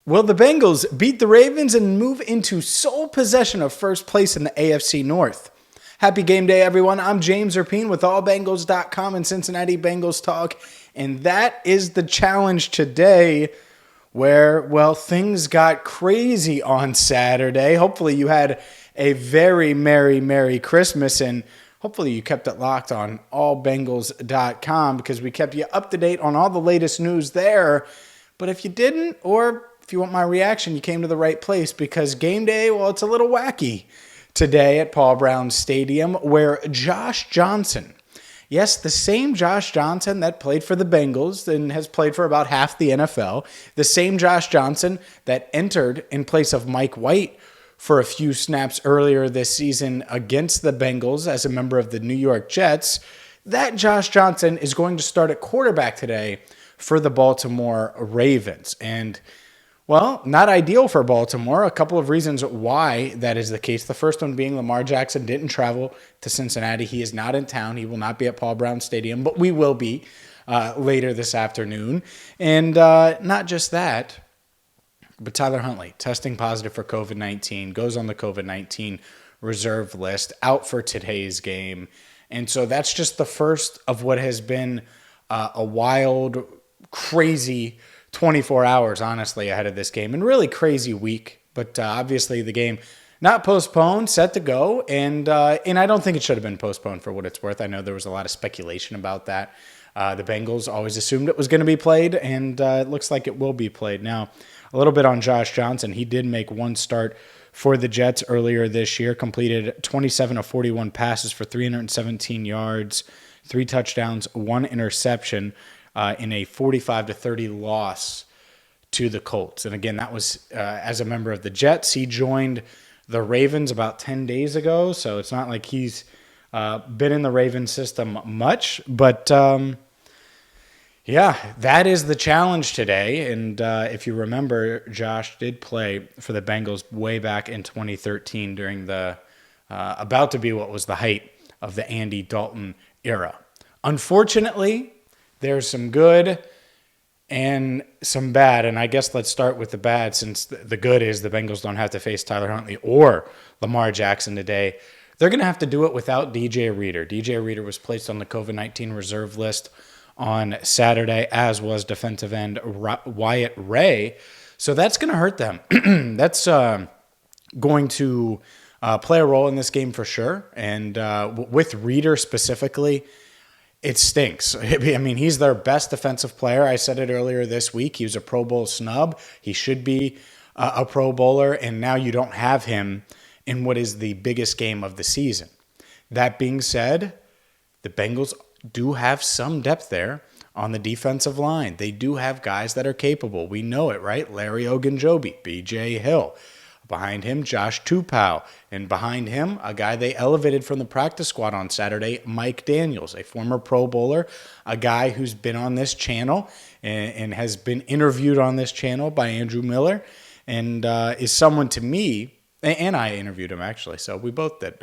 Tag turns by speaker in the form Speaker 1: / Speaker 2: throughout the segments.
Speaker 1: Will the Bengals beat the Ravens and move into sole possession of first place in the AFC North? Happy game day, everyone. I'm James Rapien with allbengals.com and Cincinnati Bengals Talk. And that is the challenge today where, well, things got crazy on Saturday. Hopefully you had a very Merry Christmas, and hopefully you kept it locked on allbengals.com because we kept you up to date on all the latest news there. But if you didn't, or if you want my reaction, you came to the right place, because game day, well, it's a little wacky today at Paul Brown Stadium, where Josh Johnson, yes, the same Josh Johnson that played for the Bengals and has played for about half the NFL, the same Josh Johnson that entered in place of Mike White for a few snaps earlier this season against the Bengals as a member of the New York Jets, that Josh Johnson is going to start at quarterback today for the Baltimore Ravens. And, well, not ideal for Baltimore. A couple of reasons why that is the case. The first one being Lamar Jackson didn't travel to Cincinnati. He is not in town. He will not be at Paul Brown Stadium, but we will be later this afternoon. And not just that, but Tyler Huntley, testing positive for COVID-19, goes on the COVID-19 reserve list, out for today's game. And so that's just the first of what has been a wild, crazy 24 hours, honestly, ahead of this game, and really crazy week. But obviously the game not postponed, set to go, and I don't think it should have been postponed for what it's worth. I know there was a lot of speculation about that. The Bengals always assumed it was going to be played, and it looks like it will be played. Now, a little bit on Josh Johnson. He did make one start for the Jets earlier this year, completed 27 of 41 passes for 317 yards, 3 touchdowns, 1 interception, in a 45-30 loss to the Colts. And again, that was as a member of the Jets. He joined the Ravens about 10 days ago, so it's not like he's been in the Ravens system much. But, yeah, that is the challenge today. And if you remember, Josh did play for the Bengals way back in 2013 during the about to be what was the height of the Andy Dalton era. Unfortunately, there's some good and some bad, and I guess let's start with the bad, since the good is the Bengals don't have to face Tyler Huntley or Lamar Jackson today. They're going to have to do it without DJ Reader. DJ Reader was placed on the COVID-19 reserve list on Saturday, as was defensive end Wyatt Ray. So that's going to hurt them. That's going to play a role in this game for sure. And with Reader specifically, it stinks. I mean, he's their best defensive player. I said it earlier this week. He was a Pro Bowl snub. He should be a Pro Bowler, and now you don't have him in what is the biggest game of the season. That being said, the Bengals do have some depth there on the defensive line. They do have guys that are capable. We know it, right? Larry Ogunjobi, B.J. Hill. Behind him, Josh Tupou. And behind him, a guy they elevated from the practice squad on Saturday, Mike Daniels, a former Pro Bowler, a guy who's been on this channel and has been interviewed on this channel by Andrew Miller, and is someone to me, and I interviewed him actually, so we both did,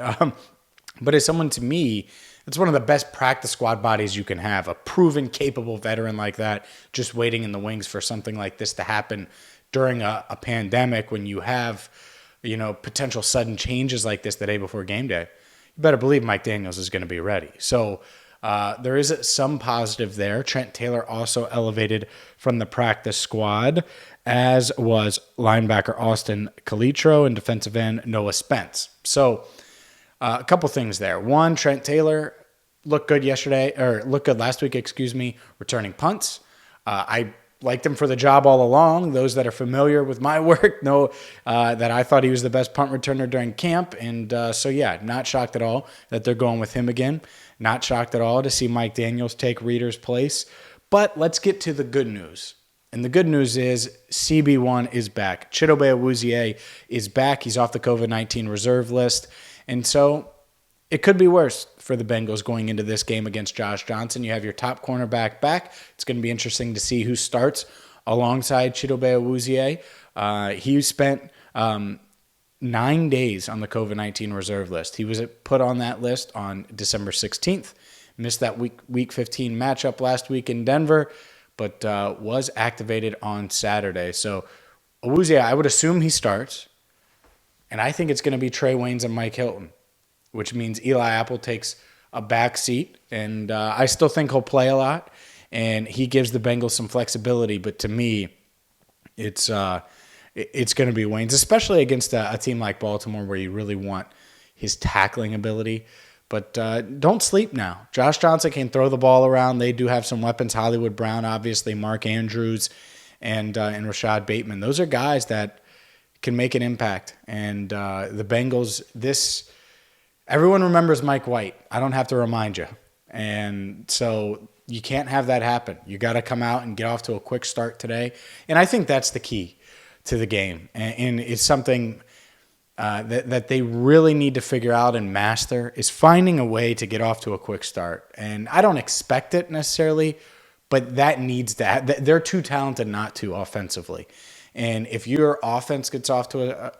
Speaker 1: but is someone to me, it's one of the best practice squad bodies you can have, a proven, capable veteran like that, just waiting in the wings for something like this to happen during a pandemic, when you have, potential sudden changes like this the day before game day. You better believe Mike Daniels is going to be ready. So there is some positive there. Trent Taylor also elevated from the practice squad, as was linebacker Austin Calitro and defensive end Noah Spence. So a couple things there. One, Trent Taylor looked good last week, returning punts. I liked him for the job all along. Those that are familiar with my work know that I thought he was the best punt returner during camp. And so, yeah, not shocked at all that they're going with him again. Not shocked at all to see Mike Daniels take Reader's place. But let's get to the good news. And the good news is CB1 is back. Chidobe Awuzie is back. He's off the COVID-19 reserve list. And so it could be worse for the Bengals going into this game against Josh Johnson. You have your top cornerback back. It's going to be interesting to see who starts alongside Chidobe Awuzie. He spent 9 days on the COVID-19 reserve list. He was put on that list on December 16th. Missed that week 15 matchup last week in Denver, but was activated on Saturday. So Awuzie, I would assume he starts. And I think it's going to be Trey Waynes and Mike Hilton, which means Eli Apple takes a back seat. And I still think he'll play a lot. And he gives the Bengals some flexibility. But to me, it's going to be Waynes, especially against a team like Baltimore where you really want his tackling ability. But don't sleep now. Josh Johnson can throw the ball around. They do have some weapons. Hollywood Brown, obviously, Mark Andrews, and Rashad Bateman. Those are guys that can make an impact. And the Bengals, everyone remembers Mike White. I don't have to remind you. And so you can't have that happen. You got to come out and get off to a quick start today. And I think that's the key to the game. And it's something that they really need to figure out and master, is finding a way to get off to a quick start. And I don't expect it necessarily, but that needs to happen. They're too talented not to offensively. And if your offense gets off to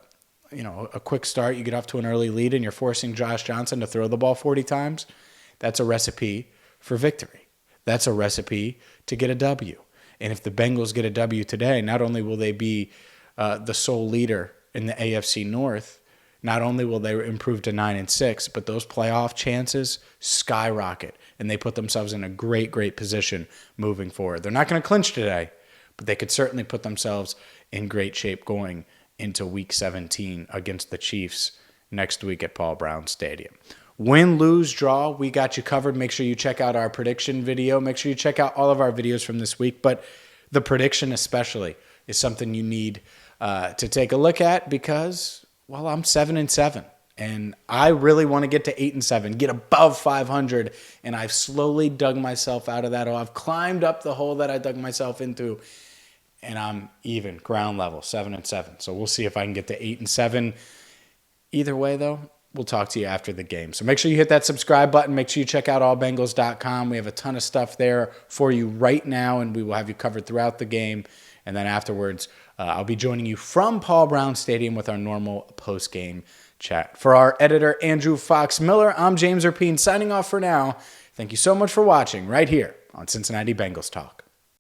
Speaker 1: a quick start, you get off to an early lead and you're forcing Josh Johnson to throw the ball 40 times, that's a recipe for victory. That's a recipe to get a W. And if the Bengals get a W today, not only will they be the sole leader in the AFC North, not only will they improve to 9-6, but those playoff chances skyrocket, and they put themselves in a great, great position moving forward. They're not going to clinch today, but they could certainly put themselves in great shape going into Week 17 against the Chiefs next week at Paul Brown Stadium. Win, lose, draw, we got you covered. Make sure you check out our prediction video. Make sure you check out all of our videos from this week, but the prediction especially is something you need to take a look at because, well, I'm 7-7. And I really want to get to 8-7, get above 500, and I've slowly dug myself out of that hole. I've climbed up the hole that I dug myself into, and I'm even, ground level, 7-7. So we'll see if I can get to 8-7. Either way, though, we'll talk to you after the game. So make sure you hit that subscribe button. Make sure you check out allbengals.com. We have a ton of stuff there for you right now, and we will have you covered throughout the game. And then afterwards, I'll be joining you from Paul Brown Stadium with our normal post-game chat. For our editor, Andrew Fox Miller, I'm James Rapien signing off for now. Thank you so much for watching right here on Cincinnati Bengals Talk.